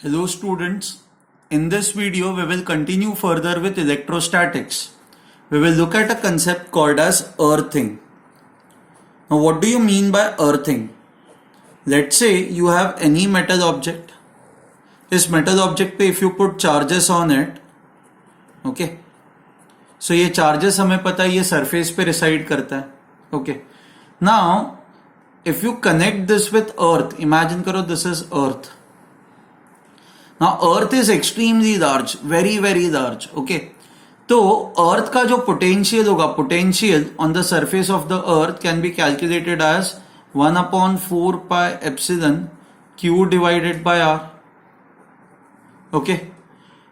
Hello students, in this video we will continue further with electrostatics. We will look at a concept called as earthing. Now what do you mean by earthing? Let's say you have any metal object. इस metal object पे if you put charges on it, okay, so ये charges हमें पता है ये surface पे reside करता है, okay. Now if you connect this with earth, imagine करो this is earth. Now earth is extremely large, very very large, okay. तो अर्थ का जो पोटेंशियल होगा, potential on the surface of the earth can be calculated as 1/4 pi epsilon Q divided by R. Okay,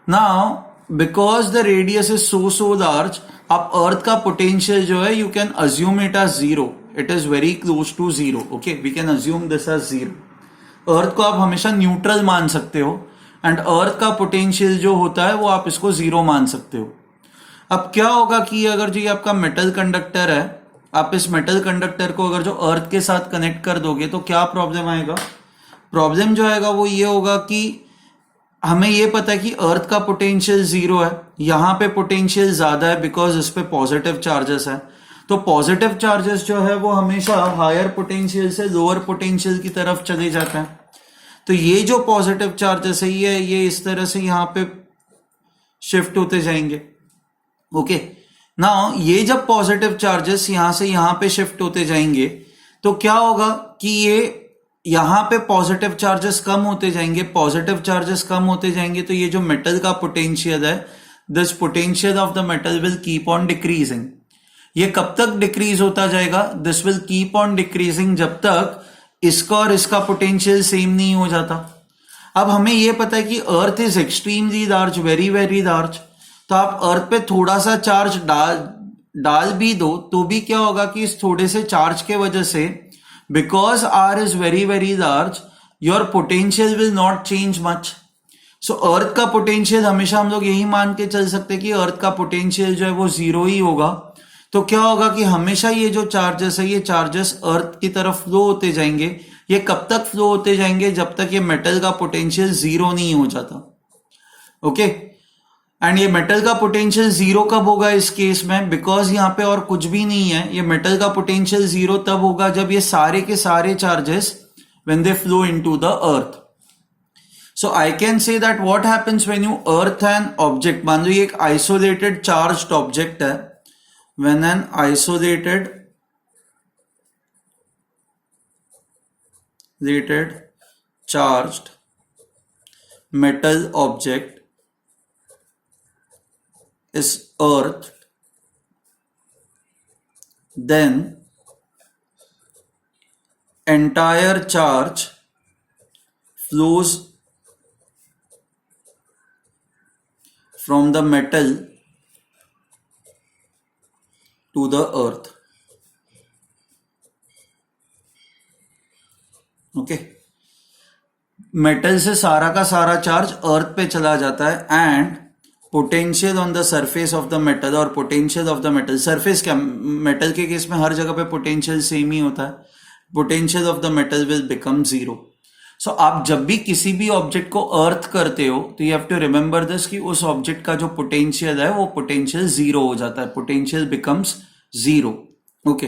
now because the radius is so large, आप earth का potential जो है you can assume it as zero. It is very close to zero. Okay, we can assume this as zero. Earth को आप हमेशा neutral मान सकते हो एंड अर्थ का पोटेंशियल जो होता है वो आप इसको जीरो मान सकते हो. अब क्या होगा कि अगर जो ये आपका मेटल कंडक्टर है, आप इस मेटल कंडक्टर को अगर जो अर्थ के साथ कनेक्ट कर दोगे तो क्या प्रॉब्लम आएगा? प्रॉब्लम जो आएगा वो ये होगा कि हमें ये पता है कि अर्थ का पोटेंशियल जीरो है, यहां पे पोटेंशियल ज्यादा है बिकॉज इस पे पॉजिटिव चार्जेस है. तो पॉजिटिव चार्जेस जो है वो हमेशा हायर पोटेंशियल से लोअर पोटेंशियल की तरफ चले जाते हैं. तो ये जो पॉजिटिव चार्जेस है ये इस तरह से यहां पे शिफ्ट होते जाएंगे. ओके, नाउ ये जब पॉजिटिव चार्जेस यहां से यहां पे शिफ्ट होते जाएंगे तो क्या होगा कि ये यहां पे पॉजिटिव चार्जेस कम होते जाएंगे, पॉजिटिव चार्जेस कम होते जाएंगे तो ये जो मेटल का पोटेंशियल है, this potential of the metal will keep on decreasing. ये कब तक डिक्रीज होता जाएगा? This will keep on decreasing जब तक इसका और इसका पोटेंशियल सेम नहीं हो जाता. अब हमें यह पता है कि earth is extremely large, very very large. तो आप अर्थ पे थोड़ा सा चार्ज डाल भी दो तो भी क्या होगा कि इस थोड़े से चार्ज के वजह से, because R is very very large, your potential will not change much. So earth का पोटेंशियल हमेशा हम लोग यही मान के चल सकते हैं कि अर्थ का पोटेंशियल जो है वो जीरो ही होगा. तो क्या होगा कि हमेशा ये जो चार्जेस है, ये चार्जेस अर्थ की तरफ फ्लो होते जाएंगे. ये कब तक फ्लो होते जाएंगे? जब तक ये मेटल का पोटेंशियल जीरो नहीं हो जाता. ओके, एंड ये मेटल का पोटेंशियल जीरो कब होगा इस केस में? बिकॉज यहां पे और कुछ भी नहीं है. ये मेटल का पोटेंशियल जीरो तब होगा जब ये सारे के सारे charges when they flow into the earth. So I can say that what happens when you earth an object, मान लो ये एक आइसोलेटेड चार्ज्ड ऑब्जेक्ट है. When an isolated charged metal object is earth, then entire charge flows from the metal to the earth. Okay, metal से सारा का सारा charge earth पे चला जाता है and potential on the surface of the metal, और potential of the metal, surface क्या, मेटल के केस में हर जगह पे पोटेंशियल सेम ही होता है. Potential of the metal will become zero. So आप जब भी किसी भी ऑब्जेक्ट को अर्थ करते हो तो you have to remember this कि उस ऑब्जेक्ट का जो पोटेंशियल है वो पोटेंशियल जीरो हो जाता है. Potential becomes zero. Okay,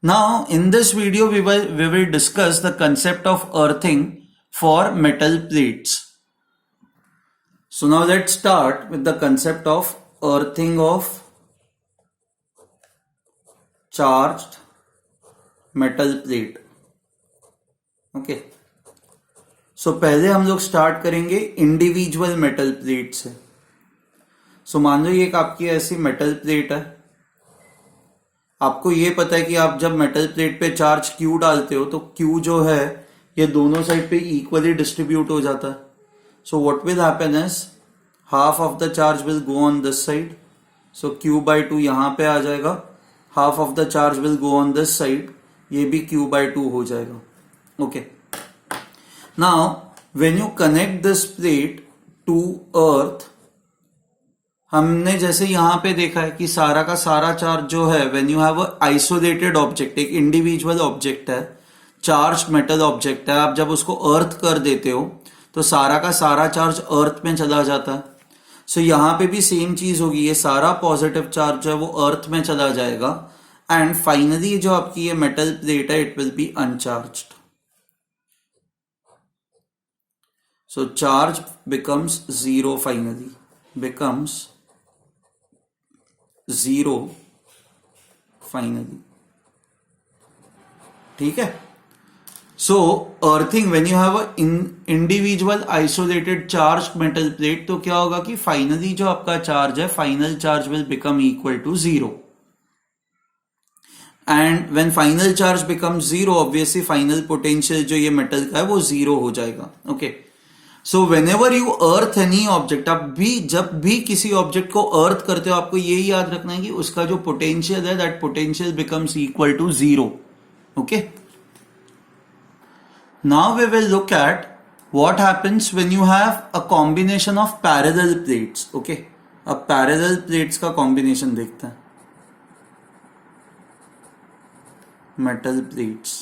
now in this video we will discuss the concept of earthing for metal plates. So now let's start with the concept of earthing of charged metal plate. Okay. So पहले हम लोग start करेंगे individual metal plate से. सो मान लो ये एक आपकी ऐसी मेटल प्लेट है. आपको ये पता है कि आप जब मेटल प्लेट पे चार्ज Q डालते हो तो Q जो है ये दोनों साइड पे इक्वली डिस्ट्रीब्यूट हो जाता है. So what will happen is half of the charge will go on this side. So Q/2 यहां पे आ जाएगा. Half of the charge will go on this side. ये भी Q/2 हो जाएगा. Okay. Now when you connect this plate to earth, हमने जैसे यहां पे देखा है कि सारा का सारा चार्ज जो है when you have a isolated object, एक इंडिविजुअल ऑब्जेक्ट है, चार्ज मेटल ऑब्जेक्ट है, आप जब उसको अर्थ कर देते हो तो सारा का सारा चार्ज अर्थ में चला जाता है। सो यहां पे भी सेम चीज होगी, ये सारा पॉजिटिव चार्ज है वो अर्थ में चला जाएगा एंड फाइनली जो आपकी ये मेटल प्लेट है it will be uncharged. So charge becomes zero, finally becomes zero finally। ठीक है। So earthing when you have a individual isolated charge metal plate, तो क्या होगा कि फाइनली जो आपका चार्ज है, final charge will become equal to zero and when final charge become zero obviously final potential जो ये मेटल का है वो जीरो हो जाएगा। Okay, so when ever you earth any object, आप भी जब भी किसी ऑब्जेक्ट को अर्थ करते हो आपको यही याद रखना है कि उसका जो पोटेंशियल है that potential becomes equal to zero. Okay, now we will look at what happens when you have a combination of parallel plates. Okay, अब पैरेलल प्लेट्स का कॉम्बिनेशन देखते हैं। Metal plates,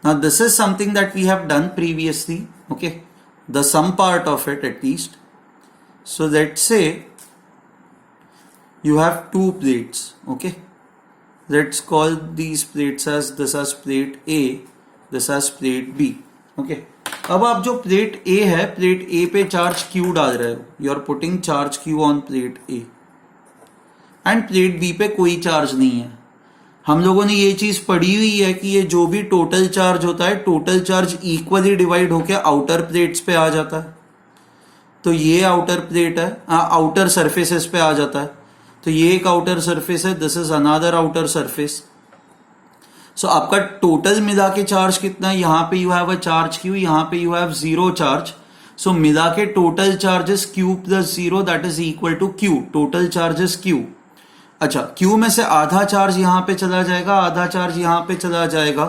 now this is something that we have done previously, okay, the sum part of it at least. So let's say you have two plates, okay, let's call these plates as this as plate A, this as plate B, okay। अब आप जो plate A है, plate A पे charge Q डाल रहे हो, you are putting charge Q on plate A and plate B पे कोई चार्ज नहीं है। हम लोगों ने ये चीज पढ़ी हुई है कि ये जो भी टोटल चार्ज होता है, टोटल चार्ज इक्वली डिवाइड होकर आउटर प्लेट्स पे आ जाता है। तो ये आउटर प्लेट है, आउटर सरफेसेस पे आ जाता है। तो ये एक आउटर सरफेस है, this is another outer surface. So आपका टोटल मिला के चार्ज कितना है, यहाँ पे you have a charge Q, यहाँ पे you have zero charge. So मिला के total charges Q plus zero that is equal to Q, total charges Q. अच्छा, Q में से आधा चार्ज यहां पे चला जाएगा, आधा चार्ज यहां पे चला जाएगा।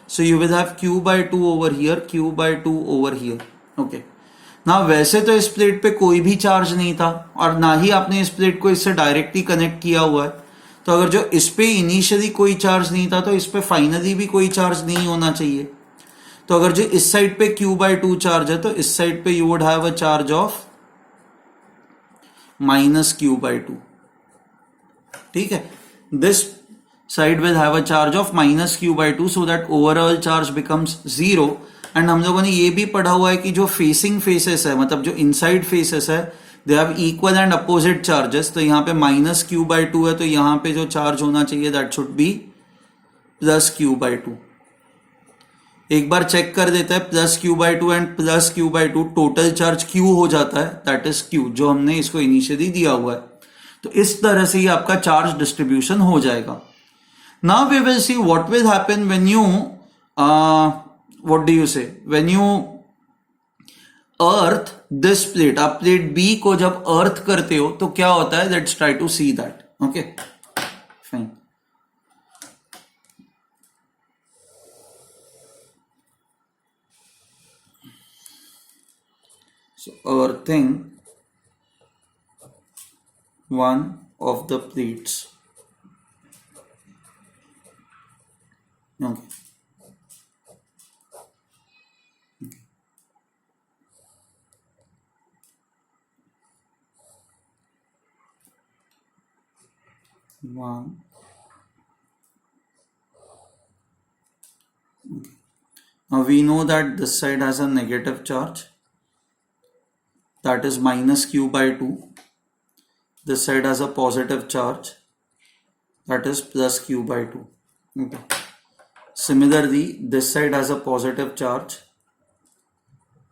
So you will have Q by two over here, Q by two over here. Okay, ना वैसे तो इस प्लेट पे कोई भी चार्ज नहीं था और ना ही आपने इस प्लेट को इससे डायरेक्टली कनेक्ट किया हुआ है। तो अगर जो इस पे इनिशियली कोई चार्ज नहीं था तो इस पे फाइनली भी कोई चार्ज नहीं होना चाहिए। तो अगर जो इस साइड पे Q बाय टू चार्ज है तो इस साइड पे you would have a charge of minus Q by to. ठीक है, this side will have a charge of minus Q by to so that overall charge becomes zero. And हम लोगों ने ये भी पढ़ा हुआ है कि जो फेसिंग फेसेस है, मतलब जो इनसाइड फेसेस है, they have equal and opposite charges. तो यहाँ पे माइनस Q बाय टू है तो यहाँ पे जो चार्ज होना चाहिए that should be plus Q by to. एक बार चेक कर देते हैं, plus Q by to and plus Q by to, total charge Q हो जाता है, दैट इज Q जो हमने इसको इनिशियली दिया हुआ है। तो इस तरह से ये आपका चार्ज डिस्ट्रीब्यूशन हो जाएगा। Now we will see what will happen when you what do you say when you earth this plate. आप प्लेट बी को जब अर्थ करते हो तो क्या होता है, let's try to see that. Okay fine, so earthing one of the plates, okay, one, okay. Now we know that this side has a negative charge, that is minus Q by two. This side has a positive charge, that is plus Q by two. Okay. Similarly, this side has a positive charge,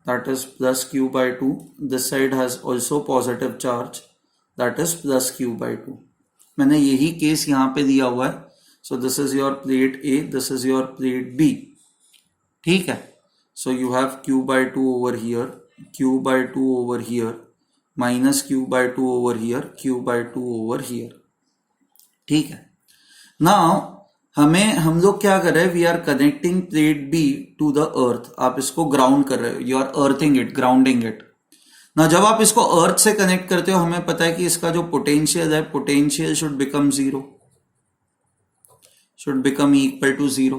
that is plus Q by two. This side has also positive charge, that is plus Q by two. मैंने यही case यहाँ पे दिया हुआ है। So this is your plate A, this is your plate B. ठीक है, so you have Q by two over here, Q by two over here, minus Q by two over here, Q by two over here. ठीक है, now हम लोग क्या कर रहे हैं, we are connecting plate B to the earth. आप इसको ग्राउंड कर रहे हो, you are earthing it, grounding it. ना जब आप इसको अर्थ से कनेक्ट करते हो हमें पता है कि इसका जो पोटेंशियल है, potential should become zero, should become equal to zero.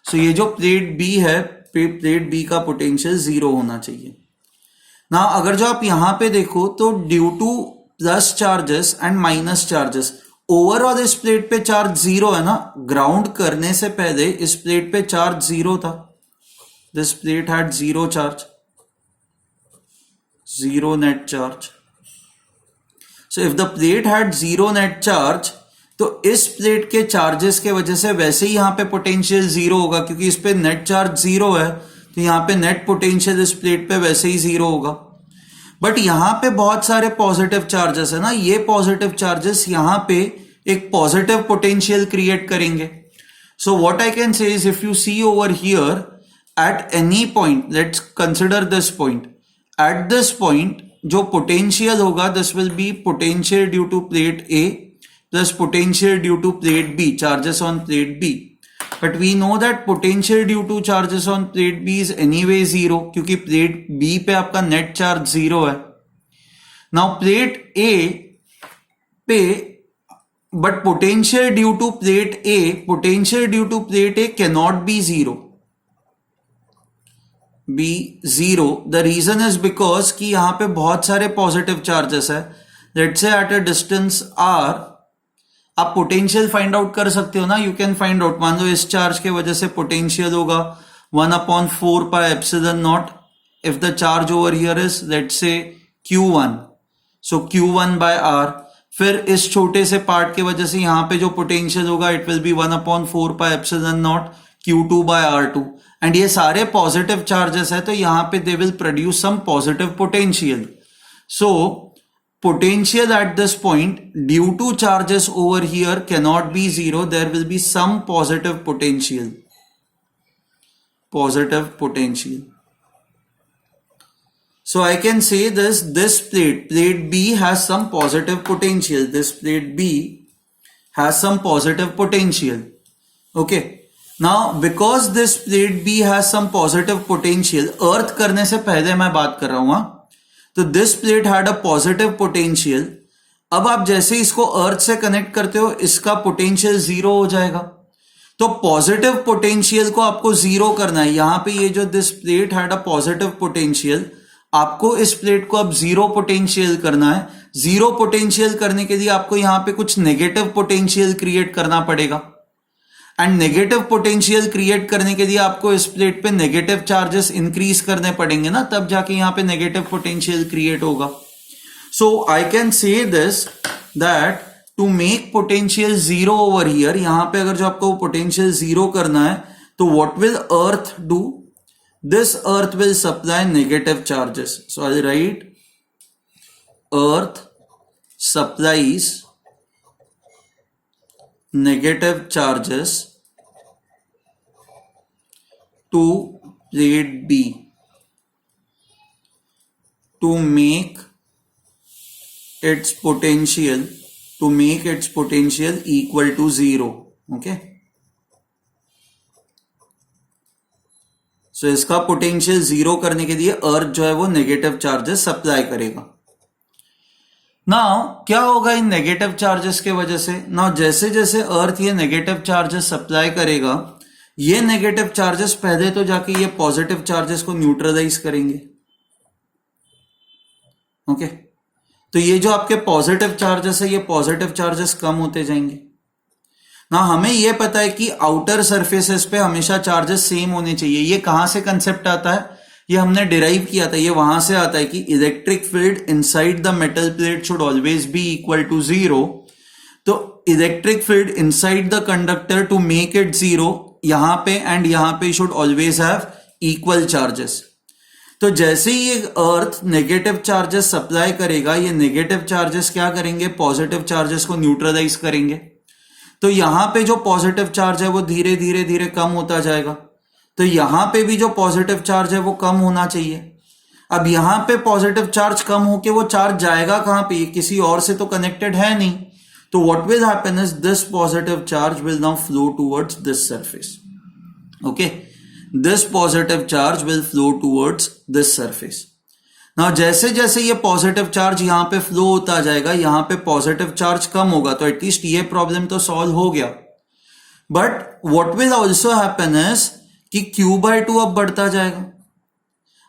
So ये जो प्लेट बी है, प्लेट बी का पोटेंशियल 0 होना चाहिए ना। अगर जो आप यहां पे देखो तो due two plus charges and minus charges, overall इस प्लेट पे चार्ज 0 है ना। ग्राउंड करने से पहले इस प्लेट पे चार्ज 0 था, this plate had 0 charge, 0 net charge. So if the plate had 0 net charge, तो इस प्लेट के चार्जेस के वजह से वैसे ही यहां पे पोटेंशियल 0 होगा, क्योंकि इस पे नेट चार्ज 0 है, तो यहां पे नेट पोटेंशियल इस प्लेट पे वैसे ही 0 होगा। बट यहां पे बहुत सारे पॉजिटिव चार्जेस है ना, ये पॉजिटिव चार्जेस यहां पे एक पॉजिटिव पोटेंशियल क्रिएट करेंगे। So what I can say is, if you see over here at any point, let's consider this point, at this point जो पोटेंशियल होगा this will be potential due to plate A plus potential due to plate B, charges on plate B. But we know that potential due to charges on plate B is anyway 0, क्योंकि plate B पे आपका net charge 0 है। Now plate A पे, but potential due to plate A, potential due to plate A can not be 0, B 0। The reason is because कि यहां पे बहुत सारे पॉजिटिव चार्जेस है। Let's say at a distance R, आप potential find out कर सकते हो ना, यू कैन फाइंड आउट। मान लो इस चार्ज के वजह से पोटेंशियल होगा 1/4 pi epsilon not if the charge over here is let's say Q1, so Q1 bye R। फिर इस छोटे से पार्ट के वजह से यहां पे जो पोटेंशियल होगा it will be 1/4 pi epsilon naught Q2 by R2। And ये सारे पॉजिटिव चार्जेस है, तो यहां पे they will produce some positive potential. So potential at this point due to charges over here cannot be 0, there will be some positive potential, so I can say this plate B has some positive potential, this plate B has some positive potential. Okay, now because this plate B has some positive potential, earth करने से पहले मैं बात कर रहा हूं, तो this plate had a positive potential. अब आप जैसे इसको अर्थ से कनेक्ट करते हो इसका पोटेंशियल 0 हो जाएगा, तो पॉजिटिव पोटेंशियल को आपको 0 करना है। यहां पे ये जो this plate had a positive potential, आपको इस प्लेट को अब 0 पोटेंशियल करना है। 0 पोटेंशियल करने के लिए आपको यहां पे कुछ नेगेटिव पोटेंशियल क्रिएट करना पड़ेगा, एंड नेगेटिव पोटेंशियल क्रिएट करने के लिए आपको इस प्लेट पे नेगेटिव चार्जेस इंक्रीज करने पड़ेंगे ना, तब जाके यहां पे नेगेटिव पोटेंशियल क्रिएट होगा। So I can say this that to make potential 0 over here, यहां पे अगर जो आपको पोटेंशियल 0 करना है तो what will earth do, this earth will supply negative charges. So I right earth supplies negative charges to plate B to make its potential equal to 0. Okay, so इसका potential 0 करने के लिए अर्थ जो है वो नेगेटिव चार्जेस सप्लाई करेगा। Now क्या होगा इन नेगेटिव चार्जेस के वजह से, नाउ जैसे जैसे अर्थ ये नेगेटिव चार्जेस सप्लाई करेगा, ये नेगेटिव चार्जेस पहले तो जाके ये पॉजिटिव चार्जेस को न्यूट्रलाइज करेंगे। ओके, तो ये जो आपके पॉजिटिव चार्जेस है ये पॉजिटिव चार्जेस कम होते जाएंगे ना। हमें ये पता है कि आउटर सरफेसेस पे हमेशा चार्जेस सेम होने चाहिए। ये कहां से कंसेप्ट आता है, ये हमने डिराइव किया था, ये वहां से आता है कि electric field inside the metal plate should always be equal to 0। तो electric field inside the conductor to make it 0, यहां पे एंड यहां पे should always have equal charges. तो जैसे ही ये अर्थ नेगेटिव चार्जेस सप्लाई करेगा, ये नेगेटिव चार्जेस क्या करेंगे, पॉजिटिव चार्जेस को न्यूट्रलाइज करेंगे। तो यहां पे जो पॉजिटिव चार्ज है वो धीरे धीरे धीरे कम होता जाएगा, तो यहां पे भी जो पॉजिटिव चार्ज है वो कम होना चाहिए। अब यहां पे पॉजिटिव चार्ज कम होके वो चार्ज जाएगा कहां पे, किसी और से तो कनेक्टेड है नहीं। तो what will happen is this positive charge will now flow towards this surface. Okay, this positive charge will flow towards this surface. Now जैसे जैसे ये पॉजिटिव चार्ज यहां पे फ्लो होता जाएगा, यहां पे पॉजिटिव चार्ज कम होगा, तो एटलीस्ट ये प्रॉब्लम तो सॉल्व हो गया। But what will also happen is कि Q/2 अब बढ़ता जाएगा।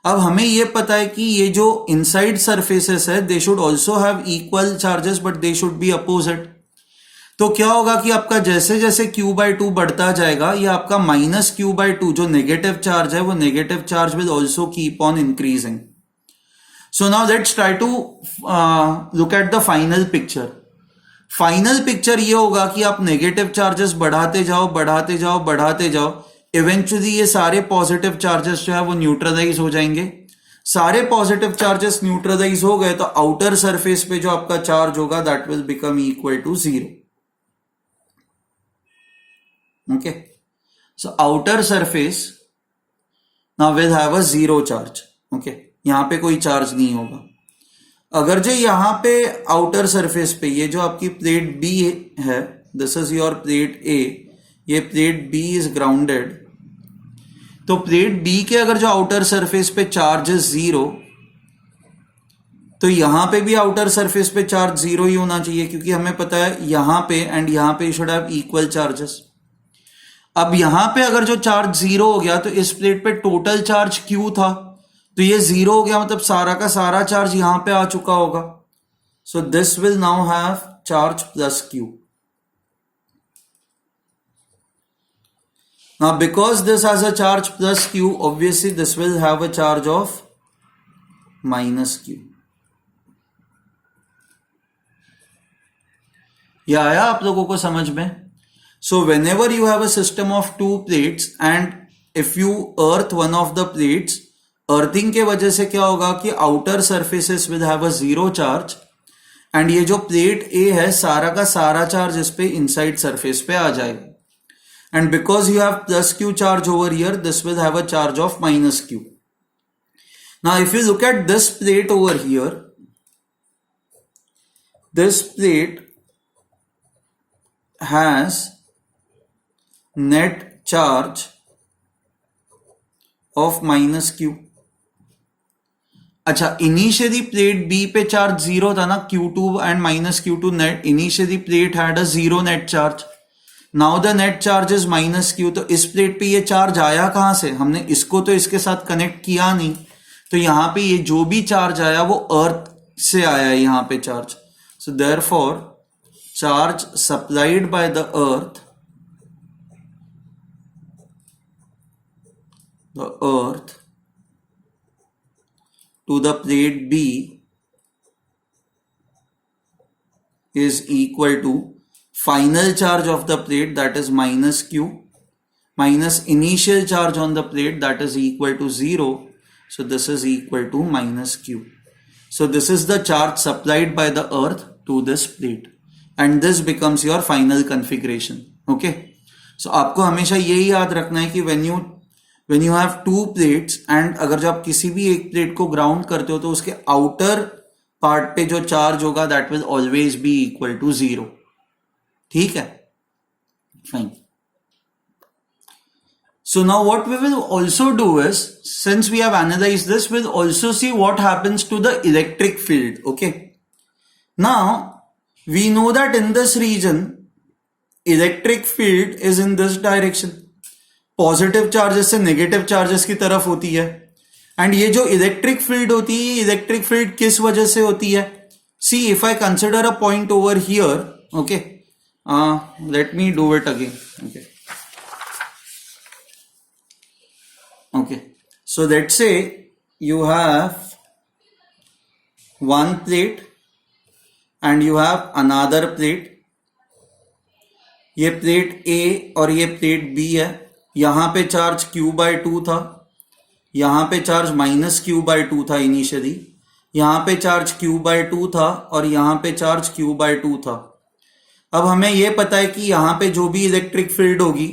अब हमें यह पता है कि ये जो इनसाइड सरफेसेस है they should also have equal charges but they should be opposite. तो क्या होगा कि आपका जैसे जैसे Q/2 बढ़ता जाएगा ये आपका -Q/2 जो नेगेटिव चार्ज है वो negative charge will also keep on increasing. So now let's try to look at the final picture. Final picture ये होगा कि आप नेगेटिव चार्जेस बढ़ाते जाओ बढ़ाते जाओ बढ़ाते जाओ, इवेंचुअली ये सारे पॉजिटिव चार्जेस जो है वो न्यूट्रलाइज हो जाएंगे। सारे पॉजिटिव चार्जेस न्यूट्रलाइज हो गए तो आउटर सरफेस पे जो आपका चार्ज होगा that will become equal to 0। Okay, so outer surface now will have a 0 charge. Okay, यहां पे कोई चार्ज नहीं होगा। अगर जो यहां पे आउटर सरफेस पे ये जो आपकी प्लेट बी है, दिस इज योर प्लेट ए, ये प्लेट बी इज ग्राउंडेड, तो प्लेट बी के अगर जो आउटर सरफेस पे चार्ज इज 0 तो यहां पे भी आउटर सरफेस पे चार्ज 0 ही होना चाहिए, क्योंकि हमें पता है यहां पे एंड यहां पे शुड हैव इक्वल चार्जेस। अब यहां पे अगर जो चार्ज 0 हो गया तो इस प्लेट पे टोटल चार्ज Q था, तो ये 0 हो गया, मतलब सारा का सारा चार्ज यहां पे आ चुका होगा। सो this will now have charge plus Q। Now because this has a charge plus Q, obviously this will have a charge of minus Q। यह आया आप लोगों को समझ में? So whenever you have a system of two plates and if you earth one of the plates, earthing के वजह से क्या होगा कि outer surfaces will have a 0 charge and ये जो plate A है सारा का सारा charge इस पे inside surface पे आ जाएगा। And because you have plus Q charge over here, this will have a charge of minus Q. Now if you look at this plate over here, this plate has net charge of minus Q। अच्छा, initially plate B पे charge 0 था ना, Q2 and minus Q2 net, initially plate had a 0 net charge. Now the net charge is minus Q। तो इस plate पे ये charge आया कहां से? हमने इसको तो इसके साथ कनेक्ट किया नहीं, तो यहां पे ये जो भी चार्ज आया वो अर्थ से आया है यहां पे charge. So therefore charge supplied by the earth to the plate B is equal to final charge of the plate, that is minus Q, minus initial charge on the plate, that is equal to 0. So this is equal to minus Q. So this is the charge supplied by the earth to this plate and this becomes your final configuration. Okay, so आपको हमेशा यही याद रखना है कि when you have two plates and अगर जब आप किसी भी एक प्लेट को ग्राउंड करते हो तो उसके आउटर पार्ट पे जो चार्ज होगा that will always be equal to 0। ठीक है, fine. So now what we will also do is, since we have analyzed this, we'll also see what happens to the electric field. Okay, now we know that in this region electric field is in this direction, positive charges से negative charges की तरफ होती है। And ये जो electric field होती है, electric field किस वजह से होती है? See if I consider a point over here, okay, let me do it again. Okay okay, so let's से you have one plate and you have another plate. ये plate A और ये plate B है. यहां पे charge Q/2 था, यहां पे चार्ज -Q/2 था इनिशियली, यहां पे चार्ज Q/2 था और यहां पे चार्ज Q/2 था. अब हमें यह पता है कि यहां पे जो भी इलेक्ट्रिक फील्ड होगी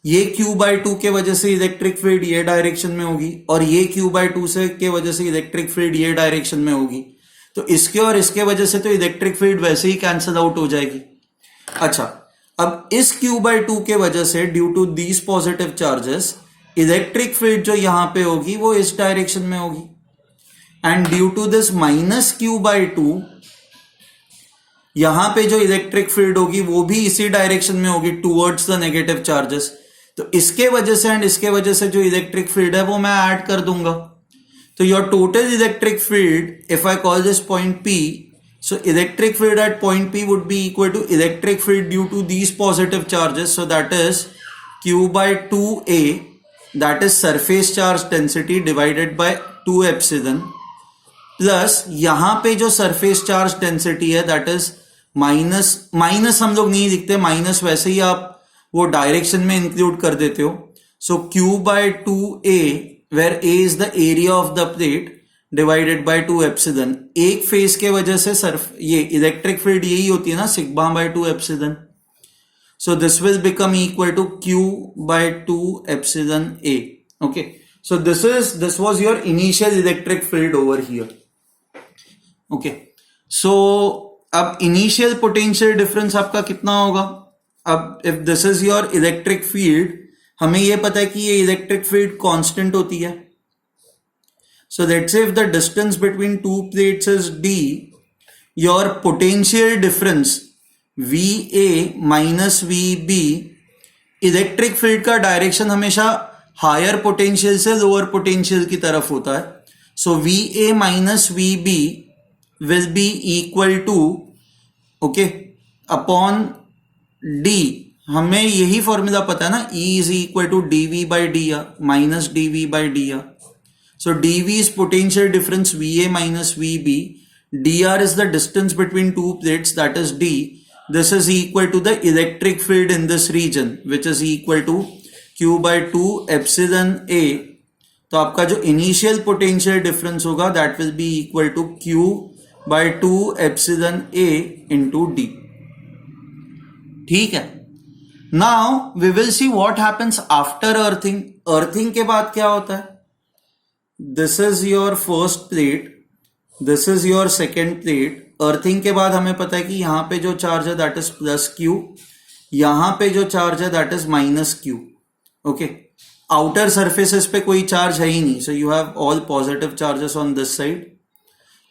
ये Q/2 के वजह से इलेक्ट्रिक फील्ड ये डायरेक्शन में होगी और ये Q/2 से के वजह से इलेक्ट्रिक फील्ड ये डायरेक्शन में होगी. तो इसके और इसके वजह से तो इलेक्ट्रिक फील्ड वैसे ही कैंसल आउट हो जाएगी. अच्छा, अब इस Q/2 के वजह से due to these positive charges electric field जो यहां पे होगी वो इस डायरेक्शन में होगी. And due to this -Q/2 यहां पे जो इलेक्ट्रिक फील्ड होगी वो भी इसी डायरेक्शन में होगी, टूवर्ड्स द नेगेटिव चार्जेस। तो इसके वजह से एंड इसके वजह से जो इलेक्ट्रिक फील्ड है वो मैं ऐड कर दूंगा। तो your total electric field, if I call this point P, so electric field at point P would be equal to electric field due to these positive charges, so that is Q by 2A, that is surface charge density divided by 2 epsilon, plus यहां पे जो surface charge density है that is minus हम लोग नहीं लिखते, minus वैसे ही आप वो डायरेक्शन में इंक्लूड कर देते हो। सो Q by 2A, where A is the area of the plate, divided by 2 epsilon. एक फेस के वजह से ये इलेक्ट्रिक फील्ड यही होती है ना, sigma by 2 epsilon. So this will become equal to Q by 2 epsilon A। Okay, so this was your initial electric field over here. Okay, so अब इनिशियल पोटेंशियल डिफरेंस आपका कितना होगा? अब if this is your electric field, हमें यह पता है कि ये इलेक्ट्रिक फील्ड कांस्टेंट होती है। So let's say if the distance between two plates is d, your potential difference VA minus VB, electric field का डायरेक्शन हमेशा हायर पोटेंशियल से लोअर पोटेंशियल की तरफ होता है। So VA minus VB will be equal to, okay, upon D। हमें यही formula पता है ना, E is equal to dV by D minus dV by D. So dV is potential difference VA minus VB. dr is the distance between two plates, that is d. This is equal to the electric field in this region, which is equal to Q by 2 epsilon A. तो आपका जो initial potential difference होगा that will be equal to Q by 2 epsilon A into D. ठीक है। Now we will see what happens after earthing. Earthing के बाद क्या होता है? This is your first plate, this is your second plate. Earthing के बाद हमें पता है कि यहां पे जो चार्ज है दैट इज प्लस Q, यहां पे जो चार्ज है that is minus Q। Okay, outer surfaces पे कोई चार्ज है ही नहीं, so you have all positive charges on this side,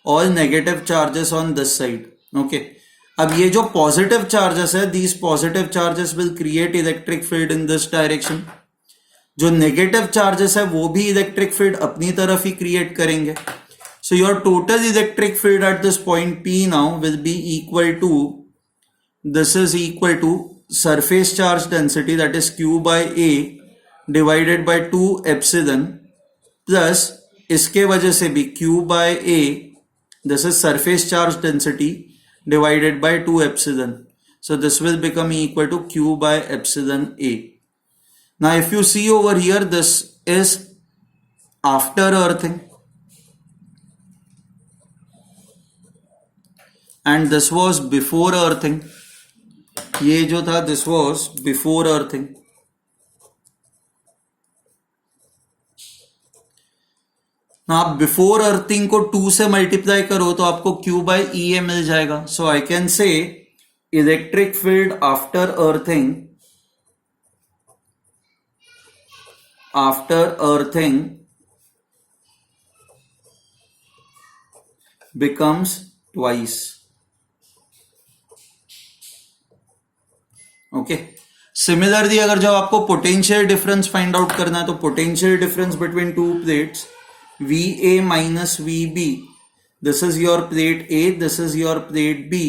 all negative charges on this side. Okay, अब ये जो पॉजिटिव चार्जेस है, these positive charges will create electric field in this direction. जो नेगेटिव चार्जेस है वो भी इलेक्ट्रिक फील्ड अपनी तरफ ही क्रिएट करेंगे। So your total electric field at this point P now will be equal to, this is equal to surface charge density that is Q by A divided by 2 epsilon, plus इसके वजह से भी Q by A, this is surface charge density divided by 2 epsilon. So this will become equal to Q by epsilon A। Now if you see over here, this is after earthing and this was before earthing. ये जो था this was before earthing. ना आप before earthing को 2 से multiply करो तो आपको Q बाई EA मिल जाएगा। So I can say electric field after earthing, after earthing becomes twice. Okay, similarly अगर जब आपको पोटेंशियल डिफरेंस फाइंड आउट करना है तो potential difference between two plates VA minus VB, this is your plate A, this is your plate B.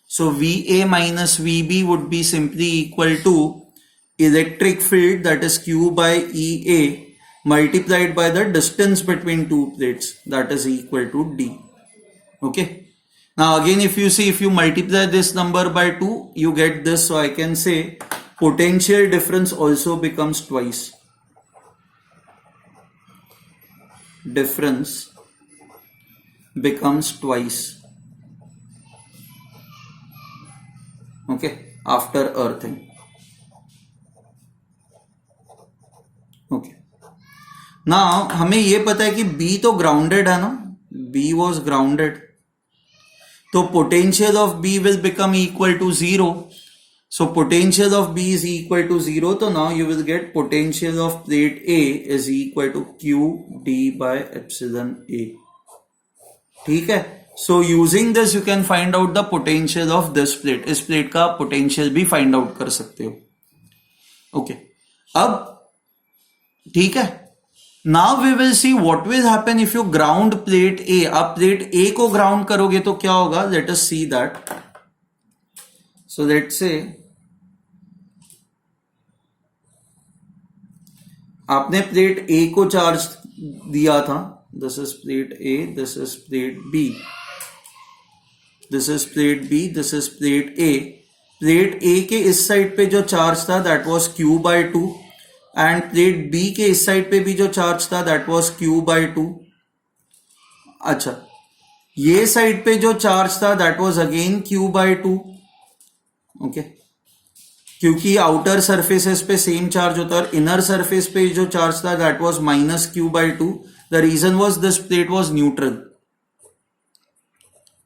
So VA minus VB would be simply equal to electric field that is Q by EA multiplied by the distance between two plates, that is equal to D. Okay, now again if you see, if you multiply this number by 2 you get this, so I can say potential difference also becomes twice. Difference becomes twice. Okay, after earthing. Okay, now हमें ये पता है कि B तो grounded है ना, B was grounded, तो potential of B will become equal to 0. So potential of B is equal to 0, तो now you will get potential of plate A is equal to Q D by epsilon A. ठीक है, so using this you can find out the potential of this plate. इस plate का potential भी find out कर सकते हो. Okay, अब ठीक है. Now we will see what will happen if you ground plate A. आप प्लेट ए को ग्राउंड करोगे तो क्या होगा. Let us see that. So let's say आपने प्लेट ए को चार्ज दिया था. This is plate A, this is plate B, this is plate B, this is plate A. Plate A के इस साइड पे जो चार्ज था that was Q/2 and plate B के इस साइड पे भी जो चार्ज था दैट वाज Q/2. अच्छा, ये साइड पे जो चार्ज था that was again Q/2. Okay, क्योंकि आउटर सरफेसेस पे सेम चार्ज होता है और इनर सरफेस पे जो चार्ज था that was -Q/2. The reason was this plate was neutral.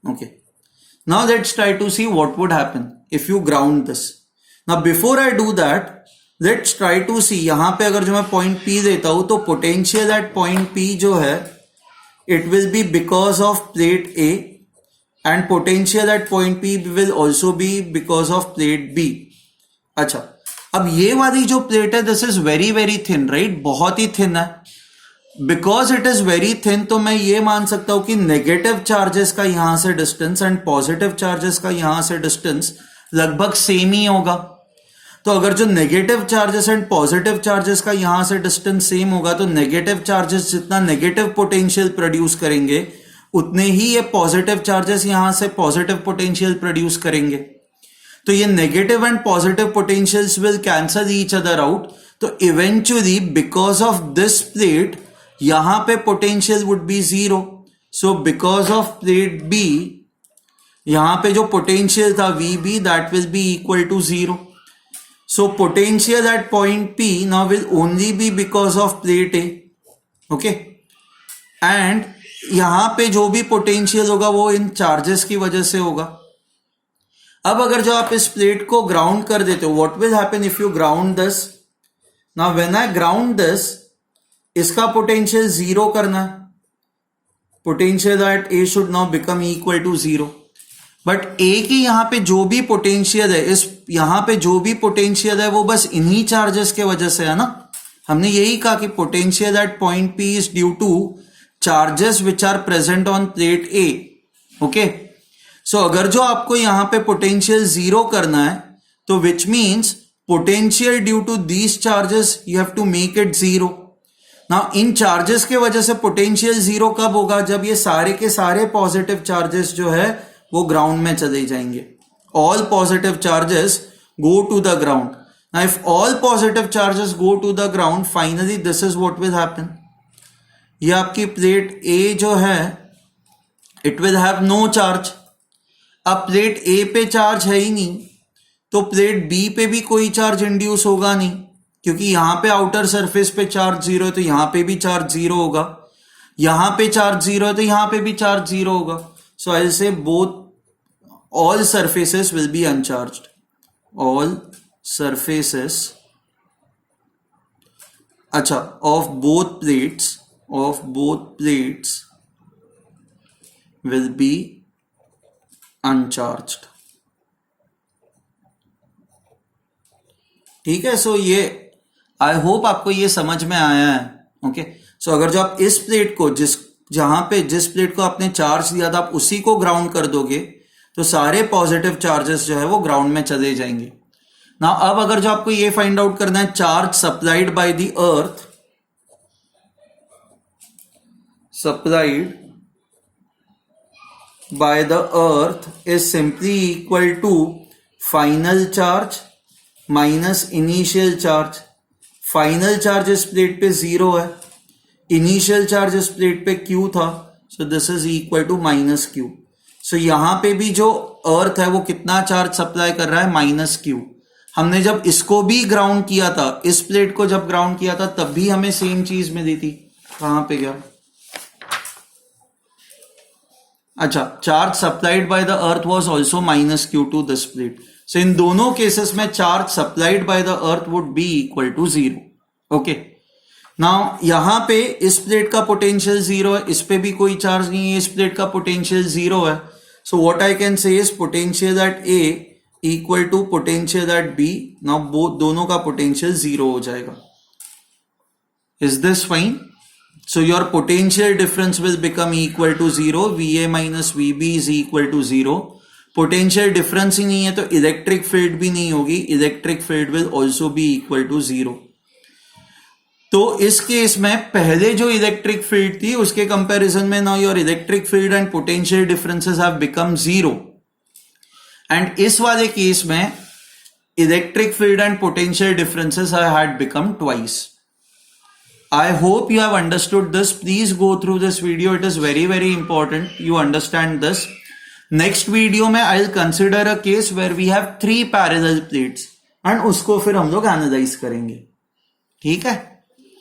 Okay, now let's try to see what would happen if you ground this. Now before I do that let's try to see. यहां पे अगर जो मैं point P देता हूं तो potential at point P जो है it will B because of plate A and potential at point P will also be because of plate B. अच्छा, अब ये वाली जो प्लेट है this is very very thin, right. बहुत ही थिन है. Because it is very thin तो मैं ये मान सकता हूं कि नेगेटिव चार्जेस का यहां से डिस्टेंस एंड पॉजिटिव चार्जेस का यहां से डिस्टेंस लगभग सेम ही होगा. तो अगर जो negative charges and positive charges का यहां से डिस्टेंस सेम होगा तो नेगेटिव चार्जेस जितना नेगेटिव पोटेंशियल प्रोड्यूस करेंगे उतने ही ये पॉजिटिव चार्जेस यहां से पॉजिटिव पोटेंशियल प्रोड्यूस करेंगे. तो ये negative and positive potentials will cancel each other out. तो eventually because of this plate यहां पे potential would be 0. So because of plate B यहां पे जो पोटेंशियल था VB that will be equal to 0. So potential at point P now will only be because of plate A. Okay, and यहां पे जो भी पोटेंशियल होगा वो इन चार्जेस की वजह से होगा. अब अगर जो आप इस प्लेट को ग्राउंड कर देते हो what will happen if you ground this. Now when I ground this इसका पोटेंशियल 0 करना है. Potential at A should now become equal to 0. But A की यहां पे जो भी पोटेंशियल है इस यहां पे जो भी पोटेंशियल है वो बस इन्हीं चार्जेस के वजह से है ना. हमने यही कहा कि potential at point P is due to charges which are present on plate A. Okay, so अगर जो आपको यहां पे पोटेंशियल 0 करना है तो which means potential due to these charges you have to make it 0. Now इन चार्जेस के वजह से पोटेंशियल 0 कब होगा. जब ये सारे के सारे पॉजिटिव चार्जेस जो है वो ग्राउंड में चले जाएंगे. All positive charges go to the ground. Now if all positive charges go to the ground finally this is what will happen. ये आपकी प्लेट A जो है it will have no charge. अब प्लेट A पे charge है ही नहीं तो प्लेट B पे भी कोई चार्ज इंड्यूस होगा नहीं क्योंकि यहां पे आउटर सरफेस पे चार्ज 0 है तो यहां पे भी चार्ज 0 होगा. यहां पे चार्ज 0 है तो यहां पे भी चार्ज 0 होगा. So I'll say both all surfaces will be uncharged. All surfaces अच्छा of both plates will be uncharged. ठीक है. सो ये आई होप आपको ये समझ में आया है. ओके, सो अगर जो आप इस प्लेट को जिस प्लेट को आपने चार्ज दिया था आप उसी को ग्राउंड कर दोगे तो सारे पॉजिटिव चार्जेस जो है वो ग्राउंड में चले जाएंगे. ना अब अगर जो आपको ये फाइंड आउट करना है charge supplied by the earth is simply equal to final charge minus initial charge. Final charge इस प्लेट पे 0 है. इनिशियल चार्ज इस प्लेट पे Q था. So this is equal to -Q. So यहां पे भी जो अर्थ है वो कितना चार्ज सप्लाई कर रहा है -Q. हमने जब इसको भी ग्राउंड किया था इस प्लेट को जब ग्राउंड किया था तब भी हमें सेम चीज मिली थी. कहां पे गया. अच्छा, charge supplied by the earth was also -Q to this plate. So इन दोनों केसेस में charge supplied by the earth would be equal to 0. Okay, now यहां पे इस प्लेट का पोटेंशियल जीरो है, इस पे भी कोई चार्ज नहीं है, इस प्लेट का पोटेंशियल जीरो है. So what I can say is potential at A equal to potential at B. Now both दोनों का पोटेंशियल जीरो हो जाएगा. Is this fine? So your potential difference will become equal to zero. VA minus VB is equal to zero. Potential difference ही नहीं है तो electric field भी नहीं होगी. Electric field will also be equal to zero. तो इस case में पहले जो इलेक्ट्रिक फील्ड थी उसके कंपैरिजन में now your electric field and potential differences have become zero. And इस वाले केस में electric field and potential differences had become twice. I hope you have understood this. Please go through this video. It is very, very important you understand this. Next video में I'll consider a case where we have 3 parallel plates and उसको फिर हम लोग analyze करेंगे. ठीक है?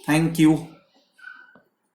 Thank you.